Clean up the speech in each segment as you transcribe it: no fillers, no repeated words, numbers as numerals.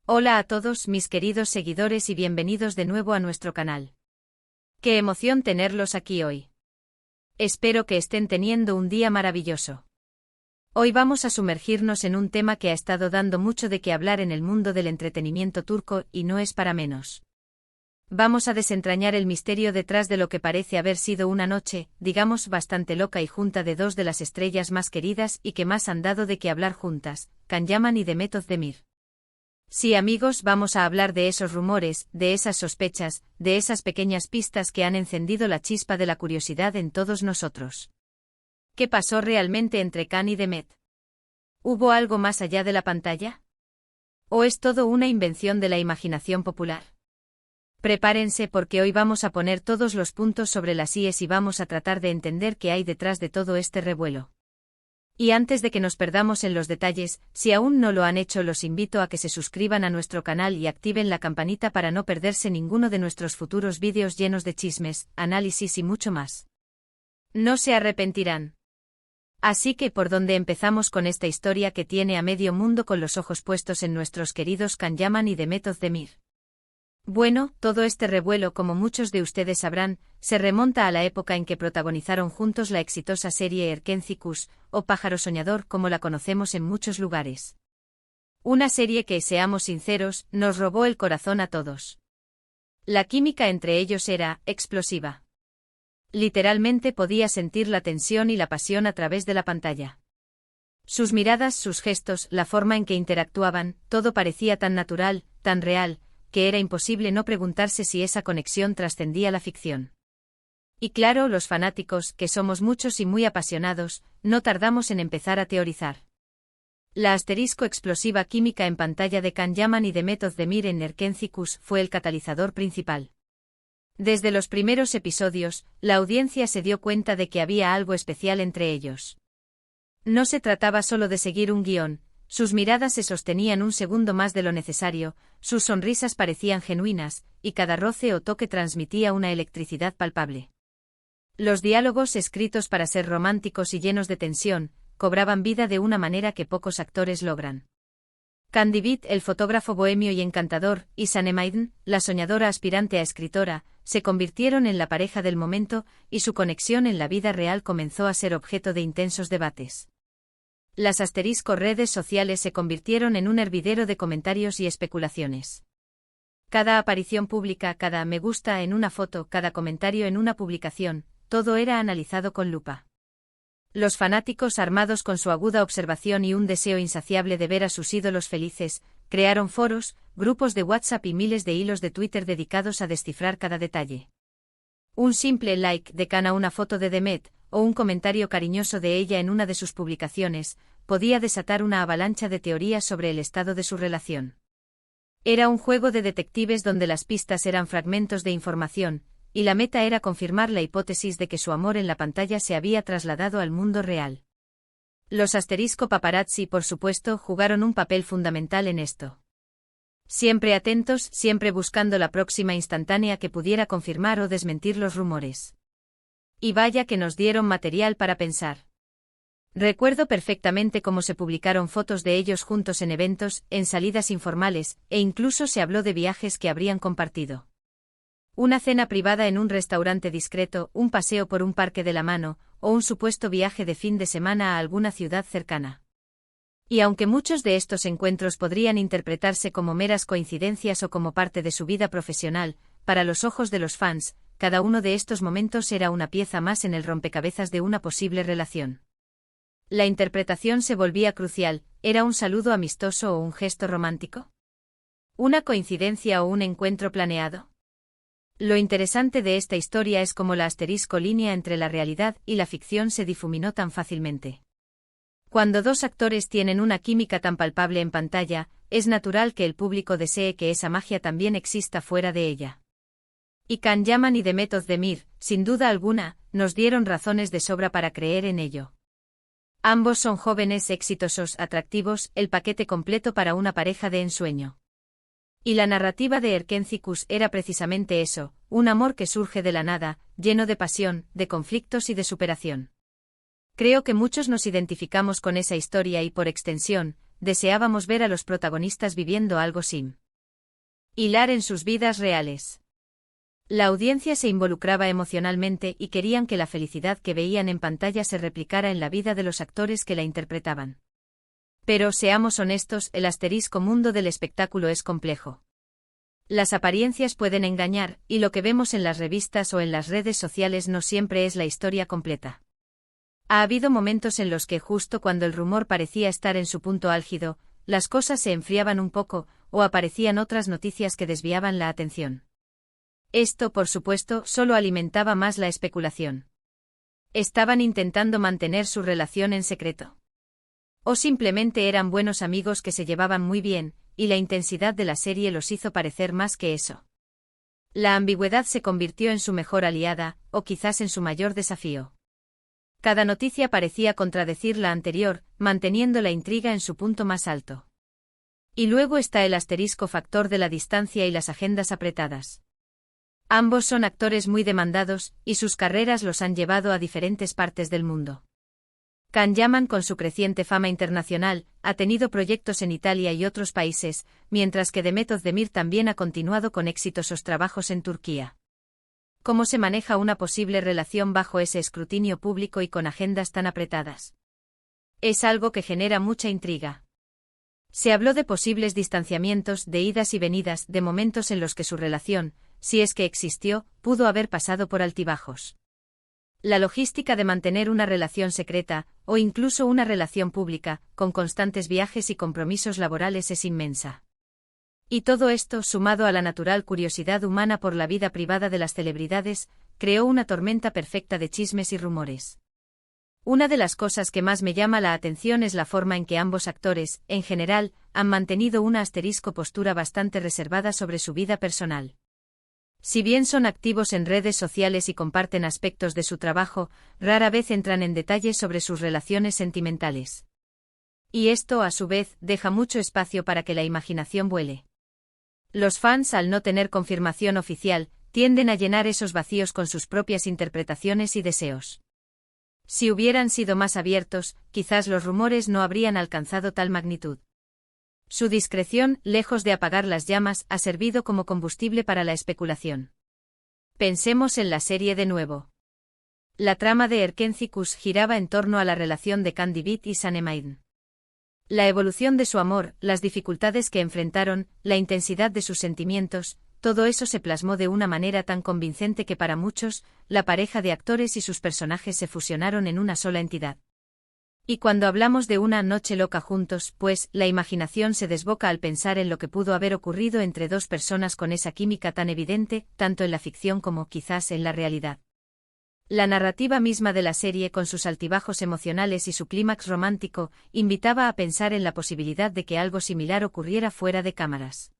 Hola a todos mis queridos seguidores y bienvenidos de nuevo a nuestro canal. Qué emoción tenerlos aquí hoy. Espero que estén teniendo un día maravilloso. Hoy vamos a sumergirnos en un tema que ha estado dando mucho de qué hablar en el mundo del entretenimiento turco y no es para menos. Vamos a desentrañar el misterio detrás de lo que parece haber sido una noche, digamos, bastante loca y junta de dos de las estrellas más queridas y que más han dado de qué hablar juntas, Can Yaman y Demet Özdemir. Sí, amigos, vamos a hablar de esos rumores, de esas sospechas, de esas pequeñas pistas que han encendido la chispa de la curiosidad en todos nosotros. ¿Qué pasó realmente entre Can y Demet? ¿Hubo algo más allá de la pantalla? ¿O es todo una invención de la imaginación popular? Prepárense porque hoy vamos a poner todos los puntos sobre las íes y vamos a tratar de entender qué hay detrás de todo este revuelo. Y antes de que nos perdamos en los detalles, si aún no lo han hecho, los invito a que se suscriban a nuestro canal y activen la campanita para no perderse ninguno de nuestros futuros vídeos llenos de chismes, análisis y mucho más. No se arrepentirán. Así que, ¿por dónde empezamos con esta historia que tiene a medio mundo con los ojos puestos en nuestros queridos Can Yaman y Demet Özdemir? Bueno, todo este revuelo, como muchos de ustedes sabrán, se remonta a la época en que protagonizaron juntos la exitosa serie Erkenci-Kuş, o Pájaro Soñador como la conocemos en muchos lugares. Una serie que, seamos sinceros, nos robó el corazón a todos. La química entre ellos era explosiva. Literalmente podía sentir la tensión y la pasión a través de la pantalla. Sus miradas, sus gestos, la forma en que interactuaban, todo parecía tan natural, tan real, que era imposible no preguntarse si esa conexión trascendía la ficción. Y claro, los fanáticos, que somos muchos y muy apasionados, no tardamos en empezar a teorizar. La explosiva química en pantalla de Can Yaman y Demet Özdemir en Erkenci-Kuş fue el catalizador principal. Desde los primeros episodios, la audiencia se dio cuenta de que había algo especial entre ellos. No se trataba solo de seguir un guión. Sus miradas se sostenían un segundo más de lo necesario, sus sonrisas parecían genuinas, y cada roce o toque transmitía una electricidad palpable. Los diálogos, escritos para ser románticos y llenos de tensión, cobraban vida de una manera que pocos actores logran. Can Divit, el fotógrafo bohemio y encantador, y Sanem Aydın, la soñadora aspirante a escritora, se convirtieron en la pareja del momento, y su conexión en la vida real comenzó a ser objeto de intensos debates. Las redes sociales se convirtieron en un hervidero de comentarios y especulaciones. Cada aparición pública, cada me gusta en una foto, cada comentario en una publicación, todo era analizado con lupa. Los fanáticos, armados con su aguda observación y un deseo insaciable de ver a sus ídolos felices, crearon foros, grupos de WhatsApp y miles de hilos de Twitter dedicados a descifrar cada detalle. Un simple like de Can a una foto de Demet, o un comentario cariñoso de ella en una de sus publicaciones, podía desatar una avalancha de teorías sobre el estado de su relación. Era un juego de detectives donde las pistas eran fragmentos de información, y la meta era confirmar la hipótesis de que su amor en la pantalla se había trasladado al mundo real. Los paparazzi, por supuesto, jugaron un papel fundamental en esto. Siempre atentos, siempre buscando la próxima instantánea que pudiera confirmar o desmentir los rumores. Y vaya que nos dieron material para pensar. Recuerdo perfectamente cómo se publicaron fotos de ellos juntos en eventos, en salidas informales, e incluso se habló de viajes que habrían compartido. Una cena privada en un restaurante discreto, un paseo por un parque de la mano, o un supuesto viaje de fin de semana a alguna ciudad cercana. Y aunque muchos de estos encuentros podrían interpretarse como meras coincidencias o como parte de su vida profesional, para los ojos de los fans, cada uno de estos momentos era una pieza más en el rompecabezas de una posible relación. La interpretación se volvía crucial, ¿era un saludo amistoso o un gesto romántico? ¿Una coincidencia o un encuentro planeado? Lo interesante de esta historia es cómo la línea entre la realidad y la ficción se difuminó tan fácilmente. Cuando dos actores tienen una química tan palpable en pantalla, es natural que el público desee que esa magia también exista fuera de ella. Y Can Yaman y Demet Özdemir, sin duda alguna, nos dieron razones de sobra para creer en ello. Ambos son jóvenes, exitosos, atractivos, el paquete completo para una pareja de ensueño. Y la narrativa de Erkenci-Kuş era precisamente eso, un amor que surge de la nada, lleno de pasión, de conflictos y de superación. Creo que muchos nos identificamos con esa historia y por extensión, deseábamos ver a los protagonistas viviendo algo similar en sus vidas reales. La audiencia se involucraba emocionalmente y querían que la felicidad que veían en pantalla se replicara en la vida de los actores que la interpretaban. Pero seamos honestos, el asterisco mundo del espectáculo es complejo. Las apariencias pueden engañar, y lo que vemos en las revistas o en las redes sociales no siempre es la historia completa. Ha habido momentos en los que justo cuando el rumor parecía estar en su punto álgido, las cosas se enfriaban un poco, o aparecían otras noticias que desviaban la atención. Esto, por supuesto, solo alimentaba más la especulación. ¿Estaban intentando mantener su relación en secreto? ¿O simplemente eran buenos amigos que se llevaban muy bien, y la intensidad de la serie los hizo parecer más que eso? La ambigüedad se convirtió en su mejor aliada, o quizás en su mayor desafío. Cada noticia parecía contradecir la anterior, manteniendo la intriga en su punto más alto. Y luego está el asterisco factor de la distancia y las agendas apretadas. Ambos son actores muy demandados, y sus carreras los han llevado a diferentes partes del mundo. Can Yaman, con su creciente fama internacional, ha tenido proyectos en Italia y otros países, mientras que Demet Özdemir también ha continuado con exitosos trabajos en Turquía. ¿Cómo se maneja una posible relación bajo ese escrutinio público y con agendas tan apretadas? Es algo que genera mucha intriga. Se habló de posibles distanciamientos, de idas y venidas, de momentos en los que su relación, si es que existió, pudo haber pasado por altibajos. La logística de mantener una relación secreta, o incluso una relación pública, con constantes viajes y compromisos laborales es inmensa. Y todo esto, sumado a la natural curiosidad humana por la vida privada de las celebridades, creó una tormenta perfecta de chismes y rumores. Una de las cosas que más me llama la atención es la forma en que ambos actores, en general, han mantenido una asterisco postura bastante reservada sobre su vida personal. Si bien son activos en redes sociales y comparten aspectos de su trabajo, rara vez entran en detalles sobre sus relaciones sentimentales. Y esto, a su vez, deja mucho espacio para que la imaginación vuele. Los fans, al no tener confirmación oficial, tienden a llenar esos vacíos con sus propias interpretaciones y deseos. Si hubieran sido más abiertos, quizás los rumores no habrían alcanzado tal magnitud. Su discreción, lejos de apagar las llamas, ha servido como combustible para la especulación. Pensemos en la serie de nuevo. La trama de Erkenci giraba en torno a la relación de Can Divit y Sanem. La evolución de su amor, las dificultades que enfrentaron, la intensidad de sus sentimientos, todo eso se plasmó de una manera tan convincente que para muchos, la pareja de actores y sus personajes se fusionaron en una sola entidad. Y cuando hablamos de una noche loca juntos, pues, la imaginación se desboca al pensar en lo que pudo haber ocurrido entre dos personas con esa química tan evidente, tanto en la ficción como, quizás, en la realidad. La narrativa misma de la serie, con sus altibajos emocionales y su clímax romántico, invitaba a pensar en la posibilidad de que algo similar ocurriera fuera de cámaras.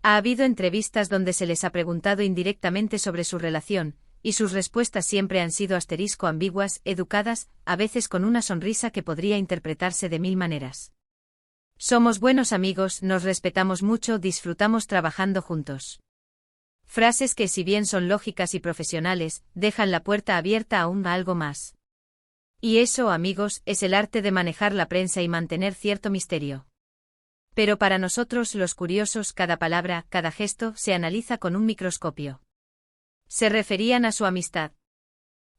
Ha habido entrevistas donde se les ha preguntado indirectamente sobre su relación, y sus respuestas siempre han sido asterisco ambiguas, educadas, a veces con una sonrisa que podría interpretarse de mil maneras. Somos buenos amigos, nos respetamos mucho, disfrutamos trabajando juntos. Frases que, si bien son lógicas y profesionales, dejan la puerta abierta aún a algo más. Y eso, amigos, es el arte de manejar la prensa y mantener cierto misterio. Pero para nosotros, los curiosos, cada palabra, cada gesto, se analiza con un microscopio. ¿Se referían a su amistad?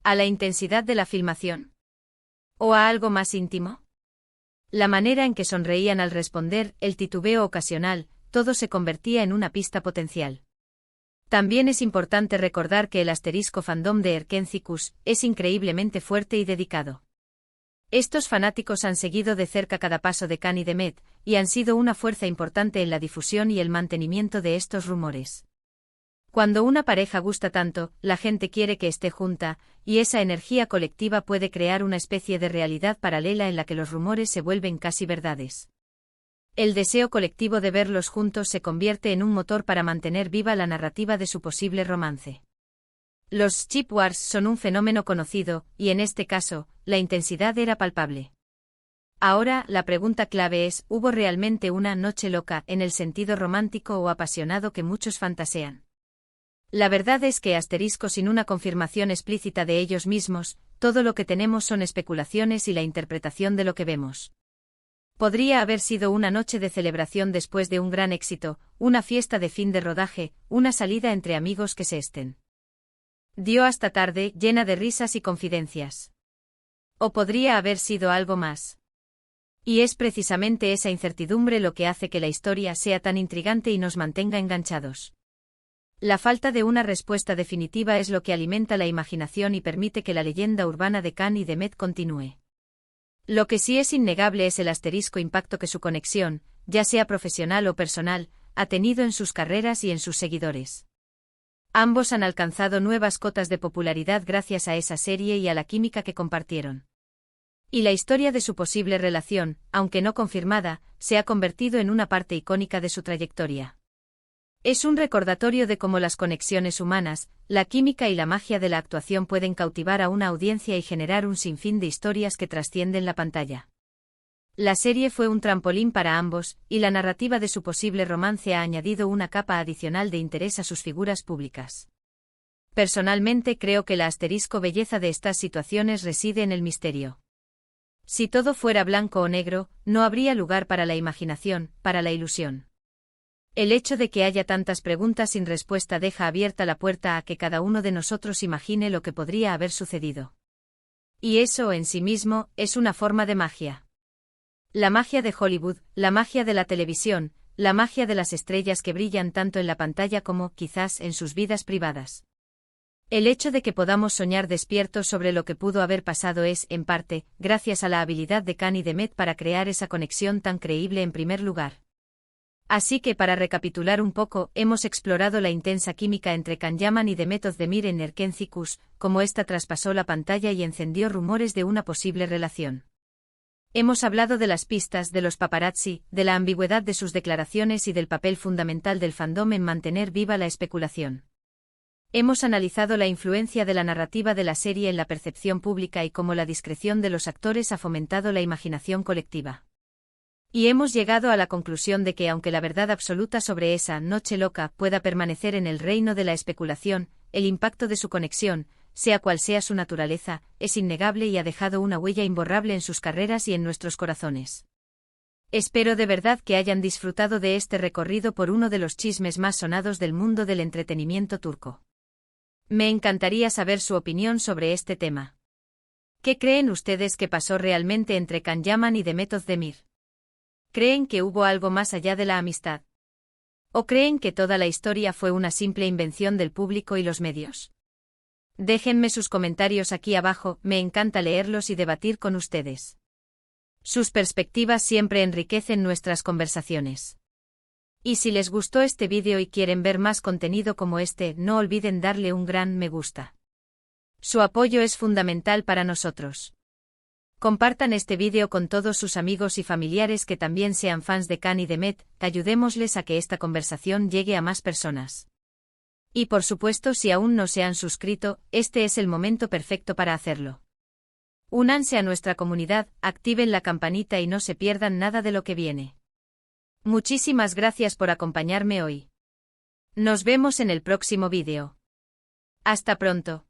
¿A la intensidad de la filmación? ¿O a algo más íntimo? La manera en que sonreían al responder, el titubeo ocasional, todo se convertía en una pista potencial. También es importante recordar que el asterisco fandom de Erkenci es increíblemente fuerte y dedicado. Estos fanáticos han seguido de cerca cada paso de Can y Demet, y han sido una fuerza importante en la difusión y el mantenimiento de estos rumores. Cuando una pareja gusta tanto, la gente quiere que esté junta, y esa energía colectiva puede crear una especie de realidad paralela en la que los rumores se vuelven casi verdades. El deseo colectivo de verlos juntos se convierte en un motor para mantener viva la narrativa de su posible romance. Los chip wars son un fenómeno conocido, y en este caso, la intensidad era palpable. Ahora, la pregunta clave es, ¿hubo realmente una noche loca en el sentido romántico o apasionado que muchos fantasean? La verdad es que sin una confirmación explícita de ellos mismos, todo lo que tenemos son especulaciones y la interpretación de lo que vemos. Podría haber sido una noche de celebración después de un gran éxito, una fiesta de fin de rodaje, una salida entre amigos que se dio hasta tarde, llena de risas y confidencias. O podría haber sido algo más. Y es precisamente esa incertidumbre lo que hace que la historia sea tan intrigante y nos mantenga enganchados. La falta de una respuesta definitiva es lo que alimenta la imaginación y permite que la leyenda urbana de Can y de Met continúe. Lo que sí es innegable es el asterisco impacto que su conexión, ya sea profesional o personal, ha tenido en sus carreras y en sus seguidores. Ambos han alcanzado nuevas cotas de popularidad gracias a esa serie y a la química que compartieron. Y la historia de su posible relación, aunque no confirmada, se ha convertido en una parte icónica de su trayectoria. Es un recordatorio de cómo las conexiones humanas, la química y la magia de la actuación pueden cautivar a una audiencia y generar un sinfín de historias que trascienden la pantalla. La serie fue un trampolín para ambos, y la narrativa de su posible romance ha añadido una capa adicional de interés a sus figuras públicas. Personalmente creo que la asterisco belleza de estas situaciones reside en el misterio. Si todo fuera blanco o negro, no habría lugar para la imaginación, para la ilusión. El hecho de que haya tantas preguntas sin respuesta deja abierta la puerta a que cada uno de nosotros imagine lo que podría haber sucedido. Y eso, en sí mismo, es una forma de magia. La magia de Hollywood, la magia de la televisión, la magia de las estrellas que brillan tanto en la pantalla como, quizás, en sus vidas privadas. El hecho de que podamos soñar despiertos sobre lo que pudo haber pasado es, en parte, gracias a la habilidad de Can y de Met para crear esa conexión tan creíble en primer lugar. Así que para recapitular un poco, hemos explorado la intensa química entre Can Yaman y Demet Özdemir en Erkenci, cómo esta traspasó la pantalla y encendió rumores de una posible relación. Hemos hablado de las pistas, de los paparazzi, de la ambigüedad de sus declaraciones y del papel fundamental del fandom en mantener viva la especulación. Hemos analizado la influencia de la narrativa de la serie en la percepción pública y cómo la discreción de los actores ha fomentado la imaginación colectiva. Y hemos llegado a la conclusión de que aunque la verdad absoluta sobre esa noche loca pueda permanecer en el reino de la especulación, el impacto de su conexión, sea cual sea su naturaleza, es innegable y ha dejado una huella imborrable en sus carreras y en nuestros corazones. Espero de verdad que hayan disfrutado de este recorrido por uno de los chismes más sonados del mundo del entretenimiento turco. Me encantaría saber su opinión sobre este tema. ¿Qué creen ustedes que pasó realmente entre Can Yaman y Demet Özdemir? ¿Creen que hubo algo más allá de la amistad? ¿O creen que toda la historia fue una simple invención del público y los medios? Déjenme sus comentarios aquí abajo, me encanta leerlos y debatir con ustedes. Sus perspectivas siempre enriquecen nuestras conversaciones. Y si les gustó este vídeo y quieren ver más contenido como este, no olviden darle un gran me gusta. Su apoyo es fundamental para nosotros. Compartan este vídeo con todos sus amigos y familiares que también sean fans de Can y Demet, ayudémosles a que esta conversación llegue a más personas. Y por supuesto, si aún no se han suscrito, este es el momento perfecto para hacerlo. Únanse a nuestra comunidad, activen la campanita y no se pierdan nada de lo que viene. Muchísimas gracias por acompañarme hoy. Nos vemos en el próximo vídeo. Hasta pronto.